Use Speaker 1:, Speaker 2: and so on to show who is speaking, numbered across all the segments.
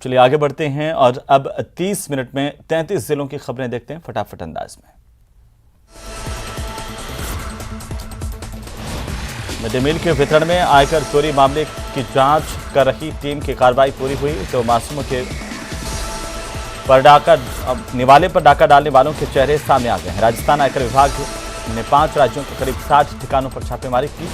Speaker 1: चलिए आगे बढ़ते हैं और अब 30 मिनट में 33 जिलों की खबरें देखते हैं फटाफट अंदाज में। मिड डे मील के वितरण में आयकर चोरी मामले की जांच कर रही टीम की कार्रवाई पूरी हुई तो मासूमों के निवाले पर डाका डालने वालों के चेहरे सामने आ गए हैं। राजस्थान आयकर विभाग ने 5 राज्यों के करीब 60 ठिकानों पर छापेमारी की,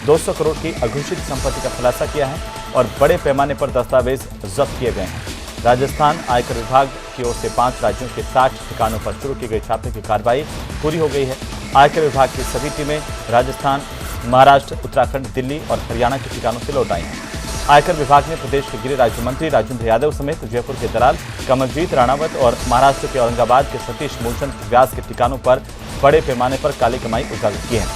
Speaker 1: 200 करोड़ की अघोषित संपत्ति का खुलासा किया है और बड़े पैमाने पर दस्तावेज जब्त किए गए हैं। राजस्थान आयकर विभाग की ओर से 5 राज्यों के 60 ठिकानों पर शुरू की गई छापे की कार्रवाई पूरी हो गई है। आयकर विभाग की सभी टीमें राजस्थान, महाराष्ट्र, उत्तराखंड, दिल्ली और हरियाणा के ठिकानों से लौट आई हैं। आयकर विभाग ने प्रदेश के गृह राज्य मंत्री राजेंद्र यादव समेत जयपुर के दलाल कमलजीत राणावत और महाराष्ट्र के औरंगाबाद के सतीश मूलचंद व्यास के ठिकानों पर बड़े पैमाने पर काली कमाई उजागर की है।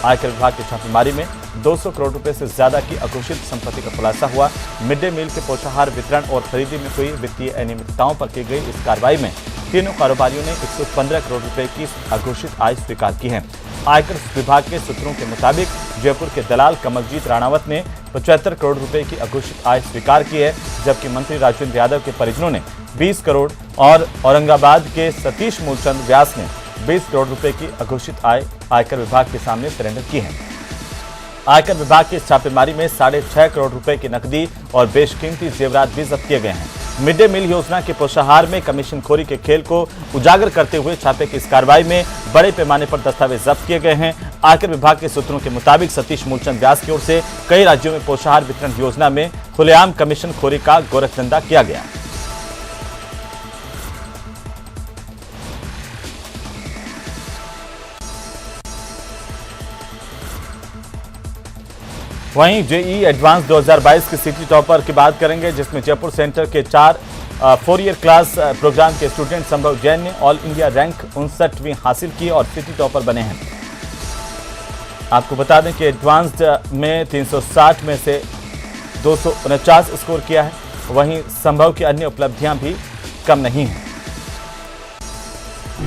Speaker 1: आयकर विभाग की छापेमारी में 200 करोड़ रुपए से ज्यादा की अघोषित संपत्ति का खुलासा हुआ। मिड डे मील के पोषाहार वितरण और खरीदी में हुई वित्तीय अनियमितताओं पर की गई इस कार्रवाई में तीनों कारोबारियों ने 115 करोड़ रुपए की अघोषित आय स्वीकार की है। आयकर विभाग के सूत्रों के मुताबिक जयपुर के दलाल कमलजीत राणावत ने 75 करोड़ रुपए की अघोषित आय स्वीकार की है, जबकि मंत्री राजेंद्र यादव के परिजनों ने 20 करोड़ और औरंगाबाद के सतीश मूलचंद व्यास ने 20 करोड़ रुपए की अघोषित आय आयकर विभाग के सामने सरेंडर की है। आयकर विभाग की छापेमारी में 6.5 करोड़ रुपए की नकदी और बेशकीमती जेवरात भी जब्त किए गए हैं। मिड डे मील योजना के पोषाहार में कमीशनखोरी के खेल को उजागर करते हुए छापे की इस कार्रवाई में बड़े पैमाने पर दस्तावेज जब्त किए गए हैं। आयकर विभाग के सूत्रों के मुताबिक सतीश मूलचंद व्यास की ओर से कई राज्यों में पोषाहार वितरण योजना में खुलेआम कमीशनखोरी का गोरखधंधा किया गया। वहीं जेईई एडवांस 2022 के सिटी टॉपर की बात करेंगे, जिसमें जयपुर सेंटर के 4 ईयर क्लास प्रोग्राम के स्टूडेंट संभव जैन ने ऑल इंडिया रैंक 59वीं हासिल की और सिटी टॉपर बने हैं। आपको बता दें कि एडवांस्ड में 360 में से 249 स्कोर किया है। वहीं संभव की अन्य उपलब्धियां भी कम नहीं हैं।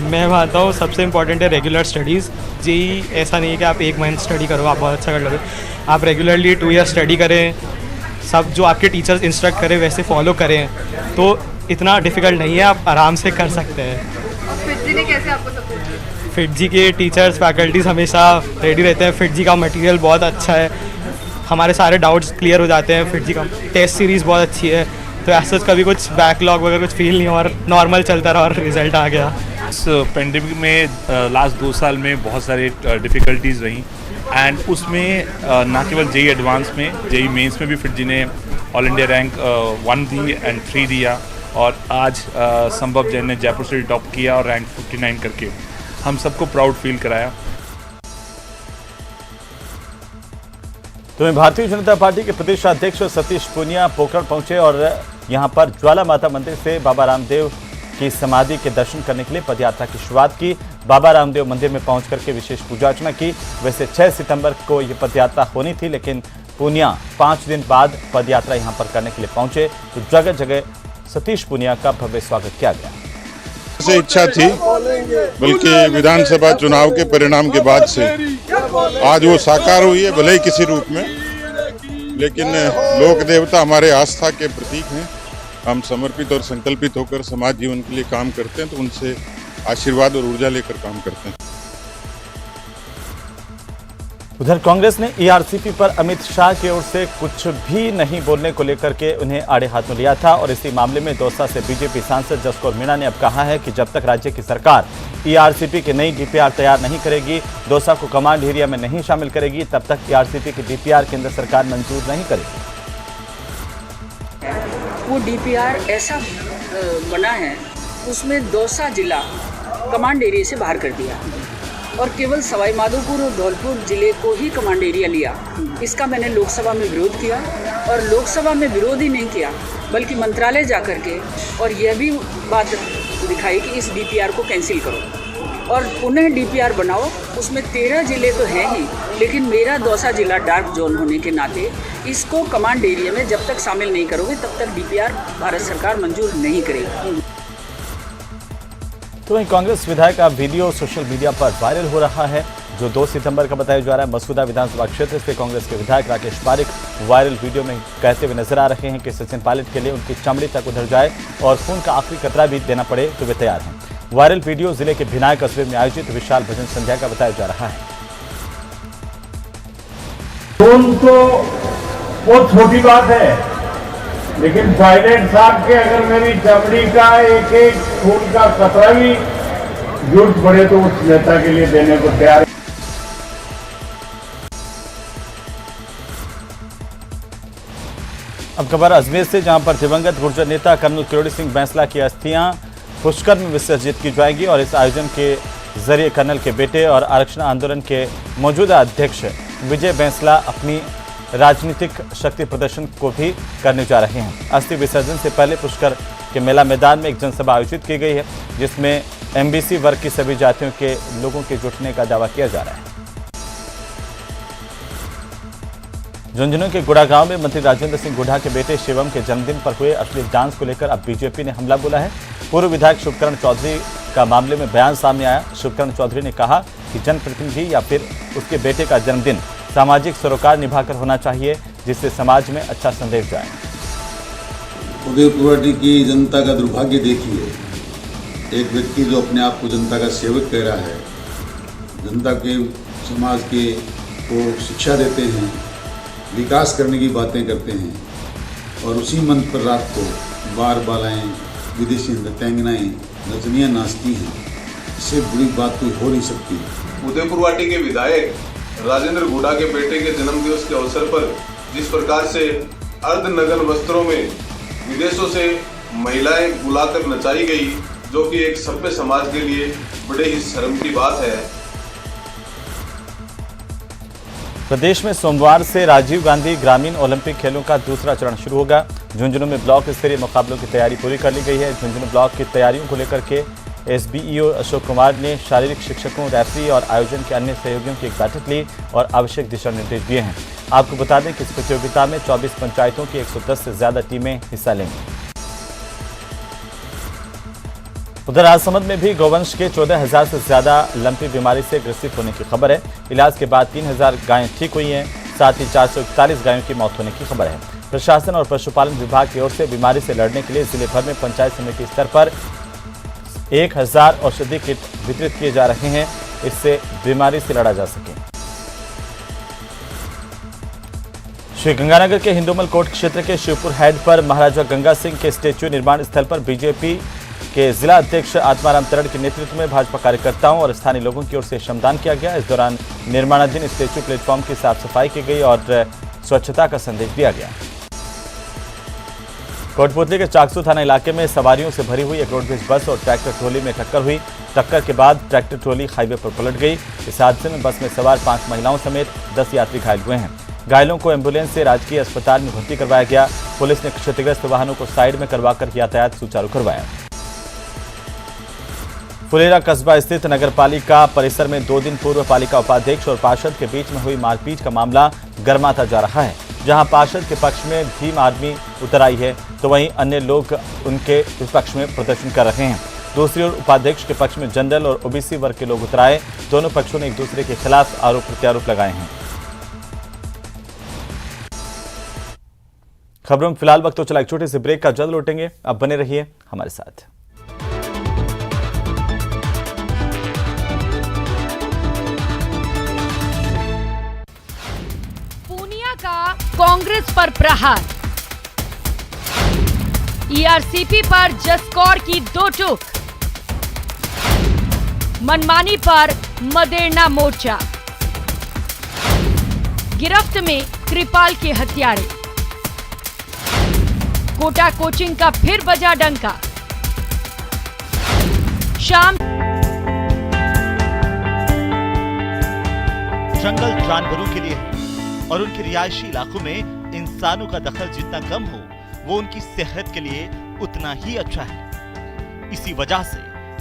Speaker 2: मैं मानता हूँ सबसे इम्पोर्टेंट है रेगुलर स्टडीज़। जेईई ऐसा नहीं है कि आप 1 मंथ स्टडी करो आप बहुत अच्छा कर लोगे। आप रेगुलरली 2 ईयर स्टडी करें, सब जो आपके टीचर्स इंस्ट्रक्ट करें वैसे फॉलो करें, तो इतना डिफ़िकल्ट नहीं है, आप आराम से कर सकते हैं।
Speaker 3: फिटजी ने कैसे आपको सपोर्ट किया?
Speaker 2: फिटजी के टीचर्स फैकल्टीज़ हमेशा रेडी रहते हैं। फिटजी का मटेरियल बहुत अच्छा है, हमारे सारे डाउट्स क्लियर हो जाते हैं। फिटजी का टेस्ट सीरीज़ बहुत अच्छी है, तो ऐसा कभी कुछ बैकलॉग वगैरह कुछ फील नहीं, और नॉर्मल चलता रहा और रिजल्ट आ गया।
Speaker 4: इस पेंडेमिक में लास्ट 2 साल में बहुत सारे डिफ़िकल्टीज़ रहीं एंड उसमें ना केवल जेईई एडवांस में, जेईई मेंस में भी फिटजी ने all India rank 1 the and 3 दिया, और आज संभव जैन ने जयपुर से टॉप किया और रैंक 59 करके हम सबको प्राउड फील कराया।
Speaker 1: तो भारतीय जनता पार्टी के प्रदेश अध्यक्ष सतीश पूनिया पोखरण पहुंचे और यहां पर ज्वाला माता मंदिर से बाबा रामदेव की समाधि के दर्शन करने के लिए पदयात्रा की शुरुआत की। बाबा रामदेव मंदिर में पहुंच करके विशेष पूजा अर्चना की। वैसे 6 सितंबर को यह पदयात्रा होनी थी, लेकिन पूनिया 5 दिन बाद पदयात्रा यहां पर करने के लिए पहुंचे, तो जगह जगह सतीश पूनिया का भव्य स्वागत किया गया।
Speaker 5: से इच्छा थी, बल्कि विधानसभा चुनाव के परिणाम के बाद से आज वो साकार हुई है, भले ही किसी रूप में, लेकिन लोक देवता हमारे आस्था के प्रतीक हैं। हम समर्पित और संकल्पित होकर समाज जीवन के लिए काम करते हैं, तो उनसे आशीर्वाद और ऊर्जा लेकर काम करते हैं।
Speaker 1: उधर कांग्रेस ने ईआरसीपी पर अमित शाह की ओर से कुछ भी नहीं बोलने को लेकर के उन्हें आड़े हाथ में लिया था, और इसी मामले में दौसा से बीजेपी सांसद जसकौर मीणा ने अब कहा है कि जब तक राज्य की सरकार ईआरसीपी की नई डीपीआर तैयार नहीं करेगी, दौसा को कमांड एरिया में नहीं शामिल करेगी, तब तक ईआरसीपी की डीपीआर केंद्र सरकार मंजूर नहीं करेगी।
Speaker 6: वो डीपीआर ऐसा बना है, उसमें दौसा जिला कमांड एरिया से बाहर कर दिया और केवल सवाई माधोपुर और धौलपुर जिले को ही कमांड एरिया लिया। इसका मैंने लोकसभा में विरोध किया, और लोकसभा में विरोध ही नहीं किया बल्कि मंत्रालय जाकर के और यह भी बात दिखाई कि इस डीपीआर को कैंसिल करो और पुनः डीपीआर बनाओ। उसमें 13 जिले तो हैं ही, लेकिन मेरा दौसा जिला डार्क जोन होने के नाते इसको कमांड एरिया में जब तक शामिल नहीं करोगे तब तक डीपीआर भारत सरकार मंजूर नहीं करेगी।
Speaker 1: तो वहीं कांग्रेस विधायक का वीडियो सोशल मीडिया पर वायरल हो रहा है। जो 2 सितंबर का बताया जा रहा है। मसूदा विधानसभा क्षेत्र से कांग्रेस के विधायक राकेश पारिक वायरल वीडियो में कहते हुए नजर आ रहे हैं कि सचिन पायलट के लिए उनकी चमड़ी तक उधर जाए और खून का आखिरी कतरा भी देना पड़े तो वे तैयार हैं। वायरल वीडियो जिले के भिनाय कस्बे में आयोजित विशाल भजन संध्या का बताया जा रहा है।
Speaker 7: खून तो बहुत छोटी बात है, लेकिन पायलट साहब के अगर मेरी चमड़ी का एक एक खून का कतरा भी जरूरत पड़े तो उस नेता के लिए देने को तैयार।
Speaker 1: अब खबर अजमेर से, जहां पर दिवंगत गुर्जर नेता कर्नल किरोड़ी सिंह बैंसला की अस्थियां पुष्कर में विसर्जित की जाएगी और इस आयोजन के जरिए कर्नल के बेटे और आरक्षण आंदोलन के मौजूदा अध्यक्ष विजय बैंसला अपनी राजनीतिक शक्ति प्रदर्शन को भी करने जा रहे हैं। अस्थि विसर्जन से पहले पुष्कर के मेला मैदान में एक जनसभा आयोजित की गई है, जिसमें एमबीसी वर्ग की सभी जातियों के लोगों के जुटने का दावा किया जा रहा है। झुंझुनू के गुड़ा गांव में मंत्री राजेंद्र सिंह गुढ़ा के बेटे शिवम के जन्मदिन पर हुए अश्लील डांस को लेकर अब बीजेपी ने हमला बोला है। पूर्व विधायक शुभकरण चौधरी का मामले में बयान सामने आया। शुभकरण चौधरी ने कहा कि जनप्रतिनिधि या फिर उसके बेटे का जन्मदिन सामाजिक सरोकार निभाकर होना चाहिए, जिससे समाज में अच्छा संदेश जाए।
Speaker 8: उदयपुर की जनता का दुर्भाग्य देखिए, एक व्यक्ति जो अपने आप को जनता का सेवक कह रहा है, जनता के समाज के को शिक्षा देते हैं, विकास करने की बातें करते हैं, और उसी मंच पर रात को बार बालाएँ, विदेशी नृत्यांगनाएँ, नचनियाँ नाचती हैं। इससे बुरी बात कोई हो नहीं सकती।
Speaker 9: उदयपुर के विधायक राजेंद्र गुढ़ा के बेटे के जन्मदिवस के अवसर पर जिस प्रकार से अर्धनग्न वस्त्रों में विदेशों से महिलाएं बुलाकर नचाई गई, जो कि एक सभ्य समाज के लिए बड़े ही शर्म की बात है।
Speaker 1: प्रदेश में सोमवार से राजीव गांधी ग्रामीण ओलंपिक खेलों का दूसरा चरण शुरू होगा। झुंझुनू में ब्लॉक स्तरीय मुकाबलों की तैयारी पूरी कर ली गई है। झुंझुनू ब्लॉक की तैयारियों को लेकर के एसबीईओ अशोक कुमार ने शारीरिक शिक्षकों, रेफरी और आयोजन के अन्य सहयोगियों की एक बैठक ली और आवश्यक दिशा निर्देश दिए हैं। आपको बता दें कि इस प्रतियोगिता में 24 पंचायतों की 110 से ज्यादा टीमें हिस्सा लेंगी। उधर राजसमंद में भी गौवंश के 14,000 से ज्यादा लंपी बीमारी से ग्रसित होने की खबर है। इलाज के बाद 3,000 गायें ठीक हुई हैं, साथ ही 441 गायों की मौत होने की खबर है। प्रशासन और पशुपालन विभाग की ओर से बीमारी से लड़ने के लिए जिले भर में पंचायत समिति स्तर पर 1000 औषधि किट वितरित किए जा रहे हैं, इससे बीमारी से लड़ा जा सके। श्री गंगानगर के हिंदुमल कोट क्षेत्र के शिवपुर हेड पर महाराजा गंगा सिंह के स्टेच्यू निर्माण स्थल पर बीजेपी के जिला अध्यक्ष आत्माराम तरड़ के नेतृत्व में भाजपा कार्यकर्ताओं और स्थानीय लोगों की ओर से श्रमदान किया गया। इस दौरान निर्माणाधीन स्टेच्यू प्लेटफॉर्म की साफ सफाई की गई और स्वच्छता का संदेश दिया गया। कोटपुतली के चाकसू थाना इलाके में सवारियों से भरी हुई एक रोडवेज बस और ट्रैक्टर ट्रॉली में टक्कर हुई। टक्कर के बाद ट्रैक्टर ट्रॉली हाईवे पर पलट गई। इस हादसे में बस में सवार 5 महिलाओं समेत 10 यात्री घायल हुए हैं। घायलों को एम्बुलेंस से राजकीय अस्पताल में भर्ती करवाया गया। पुलिस ने क्षतिग्रस्त वाहनों को साइड में करवाकर यातायात सुचारू करवाया। फुलेरा कस्बा स्थित नगरपालिका परिसर में 2 दिन पूर्व पालिका उपाध्यक्ष और पार्षद के बीच में हुई मारपीट का मामला गर्माता जा रहा है। जहां पार्षद के पक्ष में भीम आर्मी उतर आई है, तो वहीं अन्य लोग उनके विपक्ष में प्रदर्शन कर रहे हैं। दूसरी ओर उपाध्यक्ष के पक्ष में जनरल और ओबीसी वर्ग के लोग उतर आए। दोनों पक्षों ने एक दूसरे के खिलाफ आरोप प्रत्यारोप लगाए हैं। खबरों में फिलहाल वक्त तो चला एक छोटे से ब्रेक का, जल्द लौटेंगे। अब बने रहिए हमारे साथ।
Speaker 10: पूनिया का कांग्रेस पर प्रहार, ईआरसीपी पर जसकौर की 2 टूक, मनमानी पर मदेरना मोर्चा, गिरफ्त में कृपाल के हत्यारे, कोटा कोचिंग का फिर बजा डंका। शाम
Speaker 11: जंगल जानवरों के लिए है और उनके रिहायशी इलाकों में इंसानों का दखल जितना कम हो, वो उनकी सेहत के लिए उतना ही अच्छा है। इसी वजह से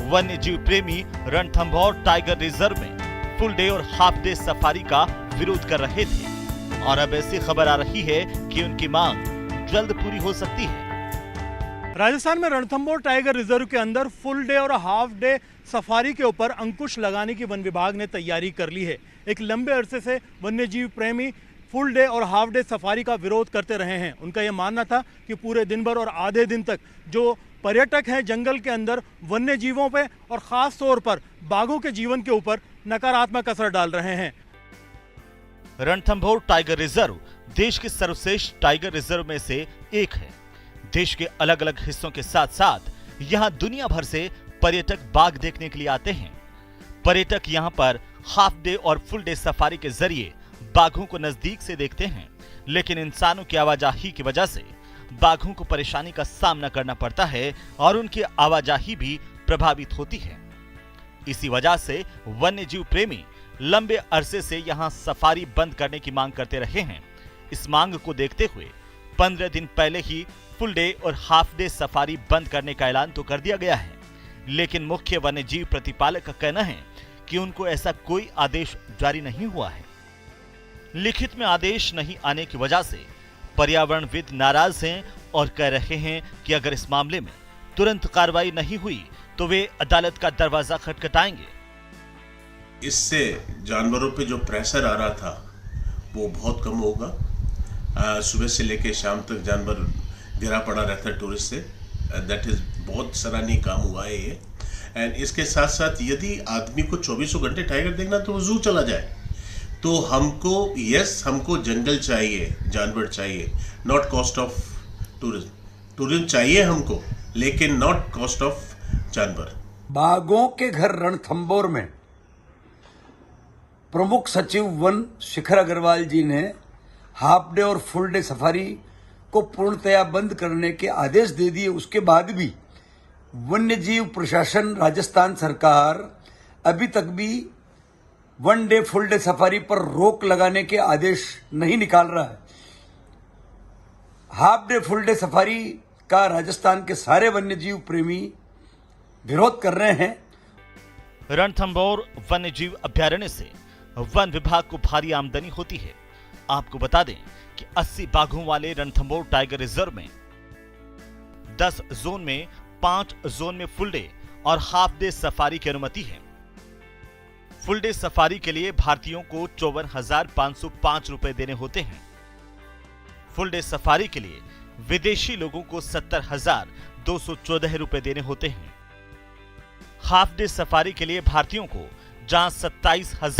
Speaker 11: वन्य जीव प्रेमी रणथंभौर टाइगर रिजर्व में फुल डे और हाफ डे सफारी का विरोध कर रहे थे और अब ऐसी खबर आ रही है कि उनकी मांग जल्द पूरी हो सकती है।
Speaker 12: राजस्थान में रणथंभौर टाइगर रिजर्व के अंदर फुल डे और हाफ डे सफारी के ऊपर अंकुश लगाने की वन विभाग ने तैयारी कर ली है। एक लंबे अरसे से वन्यजीव प्रेमी फुल डे और हाफ डे सफारी का विरोध करते रहे हैं। उनका यह मानना था कि पूरे दिन भर और आधे दिन तक जो पर्यटक हैं जंगल के अंदर वन्य जीवों पे और ख़ास तौर पर बाघों के जीवन के ऊपर नकारात्मक असर डाल रहे हैं।
Speaker 11: रणथंभौर टाइगर रिजर्व देश के सर्वश्रेष्ठ टाइगर रिजर्व में से एक है। देश के अलग अलग हिस्सों के साथ साथ यहाँ दुनिया भर से पर्यटक बाघ देखने के लिए आते हैं। पर्यटक यहाँ पर हाफ डे और फुल डे सफारी के जरिए बाघों को नजदीक से देखते हैं, लेकिन इंसानों की आवाजाही की वजह से बाघों को परेशानी का सामना करना पड़ता है और उनकी आवाजाही भी प्रभावित होती है। इसी वजह से वन्यजीव प्रेमी लंबे अरसे से यहाँ सफारी बंद करने की मांग करते रहे हैं। इस मांग को देखते हुए 15 दिन पहले ही फुल डे और हाफ डे सफारी बंद करने का ऐलान तो कर दिया गया है, लेकिन मुख्य वन्यजीव प्रतिपालक का कहना है कि उनको ऐसा कोई आदेश जारी नहीं हुआ है। लिखित में आदेश नहीं आने की वजह से पर्यावरणविद नाराज हैं और कह रहे हैं कि अगर इस मामले में तुरंत कार्रवाई नहीं हुई तो वे अदालत का दरवाजा खटखटाएंगे।
Speaker 13: इससे जानवरों पे जो प्रेशर आ रहा था वो बहुत कम होगा। सुबह से लेकर शाम तक जानवर गिरा पड़ा रहता है टूरिस्ट से। दैट इज बहुत सराहनीय काम हुआ है ये। एंड इसके साथ साथ यदि आदमी को 24 घंटे टाइगर देखना तो वो जू चला जाए। तो हमको जंगल चाहिए, जानवर चाहिए, not cost of tourism. Tourism चाहिए हमको, लेकिन नॉट कॉस्ट ऑफ जानवर।
Speaker 14: बाघों के घर रणथंभौर में प्रमुख सचिव वन शिखर अग्रवाल जी ने हाफ डे और फुल डे सफारी को पूर्णतया बंद करने के आदेश दे दिए। उसके बाद भी वन्यजीव प्रशासन, राजस्थान सरकार अभी तक भी one day full day safari पर रोक लगाने के आदेश नहीं निकाल रहा है। Half day full day safari का राजस्थान के सारे वन्यजीव प्रेमी विरोध कर रहे हैं।
Speaker 11: रणथंभौर वन्यजीव अभयारण्य से वन विभाग को भारी आमदनी होती है। आपको बता दें कि 80 बाघों वाले रणथंभौर टाइगर रिजर्व में 10 जोन में 5 जोन में फुल डे और हाफ डे सफारी की अनुमति है। फुल डे सफारी के लिए भारतीयों को 54,505 रुपए देने होते हैं। फुल डे सफारी के लिए विदेशी लोगों को 70,214 रुपए देने होते हैं। हाफ डे सफारी के लिए भारतीयों को जहां 27,000।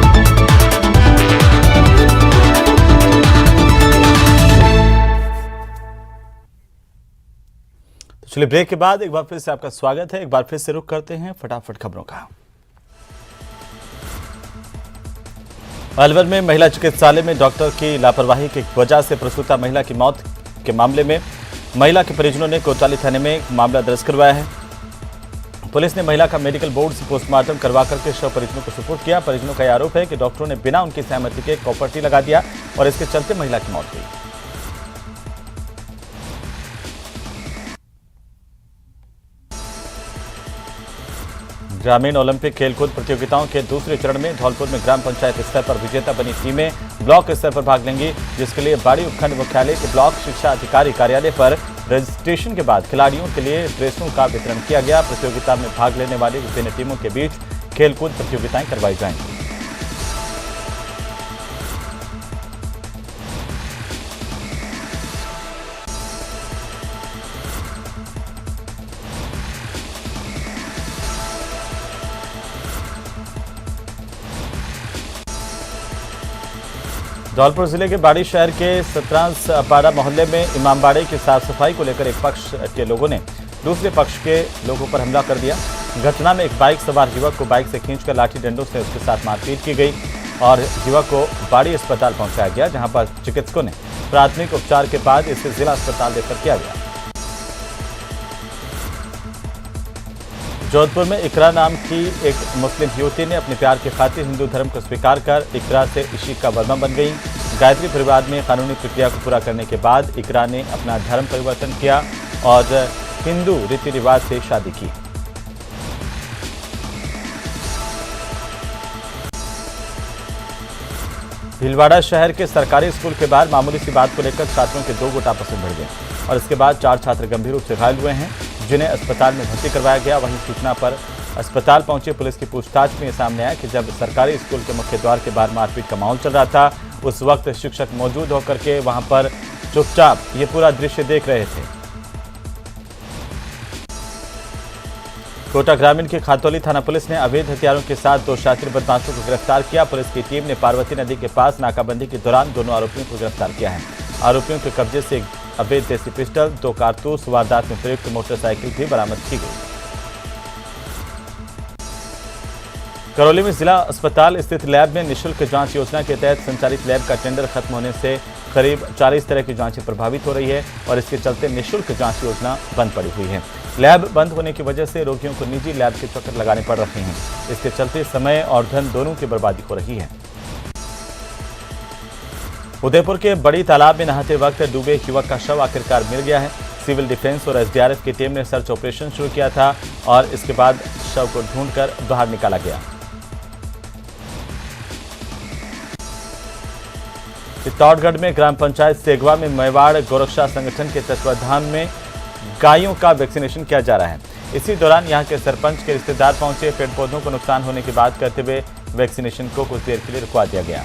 Speaker 1: तो चलिए ब्रेक के बाद एक बार फिर से आपका स्वागत है। एक बार फिर से रुख करते हैं फटाफट खबरों का। अलवर में महिला चिकित्सालय में डॉक्टर की लापरवाही की वजह से प्रसूता महिला की मौत के मामले में महिला के परिजनों ने कोतवाली थाने में मामला दर्ज करवाया है। पुलिस ने महिला का मेडिकल बोर्ड से पोस्टमार्टम करवा करके शव परिजनों को सुपुर्द किया। परिजनों का आरोप है कि डॉक्टरों ने बिना उनकी सहमति के कॉपर लगा दिया और इसके चलते महिला की मौत हुई। ग्रामीण ओलंपिक खेलकूद प्रतियोगिताओं के दूसरे चरण में धौलपुर में ग्राम पंचायत स्तर पर विजेता बनी टीमें ब्लॉक स्तर पर भाग लेंगी, जिसके लिए बाड़ी उपखंड मुख्यालय के ब्लॉक शिक्षा अधिकारी कार्यालय पर रजिस्ट्रेशन के बाद खिलाड़ियों के लिए ड्रेसों का वितरण किया गया। प्रतियोगिता में भाग लेने वाली विभिन्न टीमों के बीच खेलकूद प्रतियोगिताएं करवाई जाएंगी। धौलपुर जिले के बाड़ी शहर के सतरांस पाड़ा मोहल्ले में इमामबाड़े की साफ सफाई को लेकर एक पक्ष के लोगों ने दूसरे पक्ष के लोगों पर हमला कर दिया। घटना में एक बाइक सवार युवक को बाइक से खींचकर लाठी डंडों से उसके साथ मारपीट की गई और युवक को बाड़ी अस्पताल पहुंचाया गया, जहां पर चिकित्सकों ने प्राथमिक उपचार के बाद इसे जिला अस्पताल रेफर किया गया। जोधपुर में इकरा नाम की एक मुस्लिम युवती ने अपने प्यार की खातिर हिंदू धर्म को स्वीकार कर इकरा से इशिका वर्मा बन गई। गायत्री परिवार में कानूनी प्रक्रिया को पूरा करने के बाद इकरा ने अपना धर्म परिवर्तन किया और हिंदू रीति रिवाज से शादी की। भीलवाड़ा शहर के सरकारी स्कूल के बाहर मामूली सी बात को लेकर छात्रों के 2 गुट आपस में भिड़ गए और इसके बाद 4 छात्र गंभीर रूप से घायल हुए हैं। जिन्हें अस्पताल में भर्ती करवाया गया। वहीं सूचना पर अस्पताल पहुंचे पुलिस की पूछताछ में सामने आया कि जब सरकारी स्कूल के मुख्य द्वार के बाहर मारपीट का माहौल चल रहा था, उस वक्त शिक्षक मौजूद होकर के वहां पर चुपचाप ये पूरा दृश्य देख रहे थे। कोटा ग्रामीण की खातौली थाना पुलिस ने अवैध हथियारों के साथ 2 शातिर बदमाशों को गिरफ्तार किया। पुलिस की टीम ने पार्वती नदी के पास नाकाबंदी के दौरान दोनों आरोपियों को गिरफ्तार किया है। आरोपियों के कब्जे से एक अवैध देसी पिस्टल, 2 कारतूस, वारदात में प्रयुक्त मोटरसाइकिल भी बरामद की गई। करौली में जिला अस्पताल स्थित लैब में निःशुल्क जांच योजना के तहत संचालित लैब का टेंडर खत्म होने से करीब 40 तरह की जांचें प्रभावित हो रही है और इसके चलते निःशुल्क जांच योजना बंद पड़ी हुई है। लैब बंद होने की वजह से रोगियों को निजी लैब के चक्कर लगाने पड़ रहे हैं। इसके चलते समय और धन दोनों की बर्बादी हो रही है। उदयपुर के बड़ी तालाब में नहाते वक्त डूबे युवक का शव आखिरकार मिल गया है। सिविल डिफेंस और एसडीआरएफ की टीम ने सर्च ऑपरेशन शुरू किया था और इसके बाद शव को ढूंढकर बाहर निकाला गया। चित्तौड़गढ़ में ग्राम पंचायत सेगवा में मेवाड़ गोरक्षा संगठन के तत्वाधान में गायों का वैक्सीनेशन किया जा रहा है। इसी दौरान यहां के सरपंच के रिश्तेदार पहुंचे। पेड़ पौधों को नुकसान होने की बात करते हुए वैक्सीनेशन को कुछ देर के लिए रुकवा दिया गया।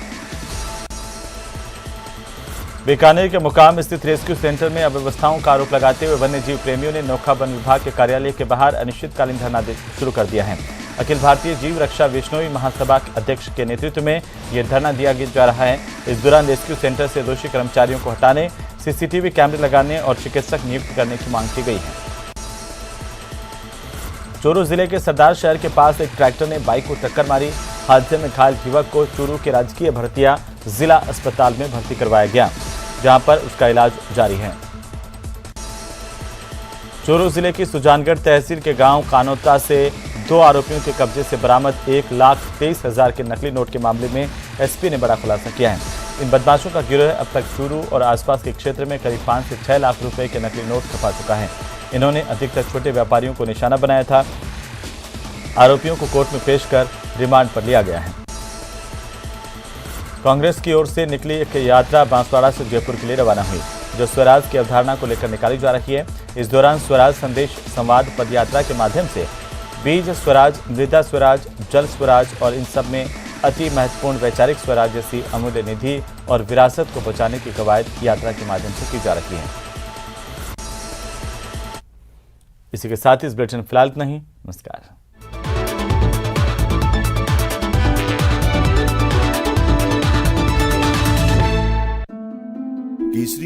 Speaker 1: बीकानेर के मुकाम स्थित रेस्क्यू सेंटर में अव्यवस्थाओं का आरोप लगाते हुए वन्यजीव प्रेमियों ने नोखा वन विभाग के कार्यालय के बाहर अनिश्चितकालीन धरना शुरू कर दिया है। अखिल भारतीय जीव रक्षा विश्नोई महासभा के अध्यक्ष के नेतृत्व में यह धरना दिया जा रहा है। इस दौरान रेस्क्यू सेंटर से दोषी कर्मचारियों को हटाने, सीसीटीवी कैमरे लगाने और चिकित्सक नियुक्त करने की मांग की गई है। चूरू जिले के सरदार शहर के पास एक ट्रैक्टर ने बाइक को टक्कर मारी। हादसे में घायल युवक को चूरू के राजकीय भरतिया जिला अस्पताल में भर्ती करवाया गया, जहां पर उसका इलाज जारी है। चूरू जिले की सुजानगढ़ तहसील के गांव कानोता से 2 आरोपियों के कब्जे से बरामद 1,23,000 के नकली नोट के मामले में एसपी ने बड़ा खुलासा किया है। इन बदमाशों का गिरोह अब तक चूरू और आसपास के क्षेत्र में करीब 5 से 6 लाख रुपए के नकली नोट खपा चुका है। इन्होंने अधिकतर छोटे व्यापारियों को निशाना बनाया था। आरोपियों को कोर्ट में पेश कर रिमांड पर लिया गया है। कांग्रेस की ओर से निकली एक यात्रा बांसवाड़ा से जयपुर के लिए रवाना हुई, जो स्वराज की अवधारणा को लेकर निकाली जा रही है। इस दौरान स्वराज संदेश संवाद पदयात्रा के माध्यम से बीज स्वराज, मृदा स्वराज, जल स्वराज और इन सब में अति महत्वपूर्ण वैचारिक स्वराज जैसी अमूल्य निधि और विरासत को बचाने की कवायद यात्रा के माध्यम से की जा रही है। इसी के साथ इस बुलेटिन फिलहाल इतना ही। नमस्कार।